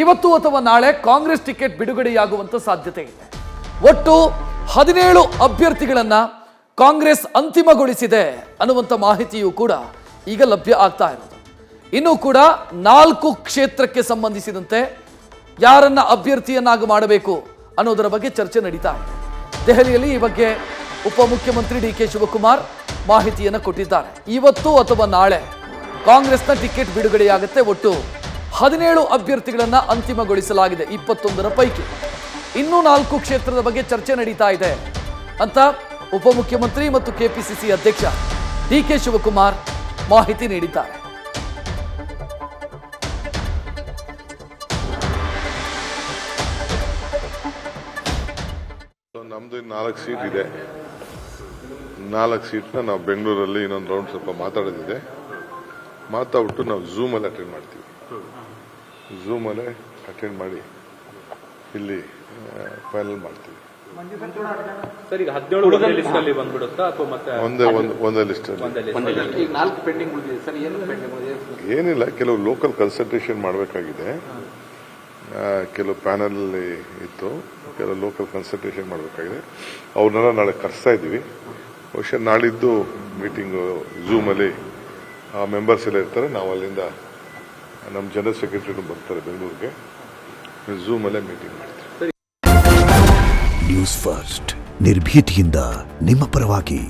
ಇವತ್ತು ಅಥವಾ ನಾಳೆ ಕಾಂಗ್ರೆಸ್ ಟಿಕೆಟ್ ಬಿಡುಗಡೆಯಾಗುವಂತ ಸಾಧ್ಯತೆ ಇದೆ. ಒಟ್ಟು 17 ಅಭ್ಯರ್ಥಿಗಳನ್ನ ಕಾಂಗ್ರೆಸ್ ಅಂತಿಮಗೊಳಿಸಿದೆ ಅನ್ನುವಂಥ ಮಾಹಿತಿಯೂ ಕೂಡ ಈಗ ಲಭ್ಯ ಆಗ್ತಾ ಇರೋದು. ಇನ್ನೂ ಕೂಡ 4 ಕ್ಷೇತ್ರಕ್ಕೆ ಸಂಬಂಧಿಸಿದಂತೆ ಯಾರನ್ನ ಅಭ್ಯರ್ಥಿಯನ್ನಾಗಿ ಮಾಡಬೇಕು ಅನ್ನೋದರ ಬಗ್ಗೆ ಚರ್ಚೆ ನಡೀತಾ ಇದೆ. ದೆಹಲಿಯಲ್ಲಿ ಈ ಬಗ್ಗೆ ಉಪಮುಖ್ಯಮಂತ್ರಿ ಡಿ.ಕೆ. ಶಿವಕುಮಾರ್ ಮಾಹಿತಿಯನ್ನು ಕೊಟ್ಟಿದ್ದಾರೆ. ಇವತ್ತು ಅಥವಾ ನಾಳೆ ಕಾಂಗ್ರೆಸ್ನ ಟಿಕೆಟ್ ಬಿಡುಗಡೆಯಾಗುತ್ತೆ. ಒಟ್ಟು 17 ಅಭ್ಯರ್ಥಿಗಳನ್ನ ಅಂತಿಮಗೊಳಿಸಲಾಗಿದೆ 21ರ ಪೈಕಿ. ಇನ್ನೂ 4 ಕ್ಷೇತ್ರದ ಬಗ್ಗೆ ಚರ್ಚೆ ನಡೀತಾ ಇದೆ ಅಂತ ಉಪಮುಖ್ಯಮಂತ್ರಿ ಮತ್ತು ಕೆಪಿಸಿಸಿ ಅಧ್ಯಕ್ಷ ಡಿ.ಕೆ. ಶಿವಕುಮಾರ್ ಮಾಹಿತಿ ನೀಡಿದ್ದಾರೆ. ನಮ್ದು 4 ಸೀಟ್ ಇದೆ. 4 ಸೀಟ್ನ ನಾವು ಬೆಂಗಳೂರಲ್ಲಿ ಇನ್ನೊಂದು ರೌಂಡ್ ಸ್ವಲ್ಪ ಮಾತಾಡೋದಿದೆ. ಮಾತಾಡ್ಬಿಟ್ಟು ನಾವು ಝೂಮಲ್ಲಿ ಅಟೆಂಡ್ ಮಾಡ್ತೀವಿ. ಝೂಮಲ್ಲೇ ಅಟೆಂಡ್ ಮಾಡಿ ಇಲ್ಲಿ ಫೈನಲ್ ಮಾಡ್ತೀವಿ. ಒಂದೇ ಲಿಸ್ಟಲ್ಲಿ ಏನಿಲ್ಲ, ಕೆಲವು ಲೋಕಲ್ ಕನ್ಸಲ್ಟೇಷನ್ ಮಾಡಬೇಕಾಗಿದೆ. ಕೆಲವು ಪ್ಯಾನಲ್ ಇತ್ತು, ಕೆಲವು ಲೋಕಲ್ ಕನ್ಸಲ್ಟೇಷನ್ ಮಾಡಬೇಕಾಗಿದೆ. ಅವ್ರನ್ನೆಲ್ಲ ನಾಳೆ ಕರೆಸ್ತಾ ಇದ್ದೀವಿ. ಬಹುಶಃ ನಾಳಿದ್ದು ಮೀಟಿಂಗು ಝೂಮಲ್ಲಿ ಆ ಮೆಂಬರ್ಸ್ ಎಲ್ಲ ಇರ್ತಾರೆ. ನಾವು ಅಲ್ಲಿಂದ ನಮ್ಮ ಜನರಲ್ ಸೆಕ್ರೆಟರಿ ಬರ್ತಾರೆ ಬೆಂಗಳೂರಿಗೆ. ಝೂಮಲ್ಲೇ ಮೀಟಿಂಗ್ ಮಾಡ್ತೀವಿ. ನ್ಯೂಸ್ ಫಸ್ಟ್ ನಿರ್ಭೀತಿಯಿಂದ ನಿಮ್ಮ ಪರವಾಗಿ.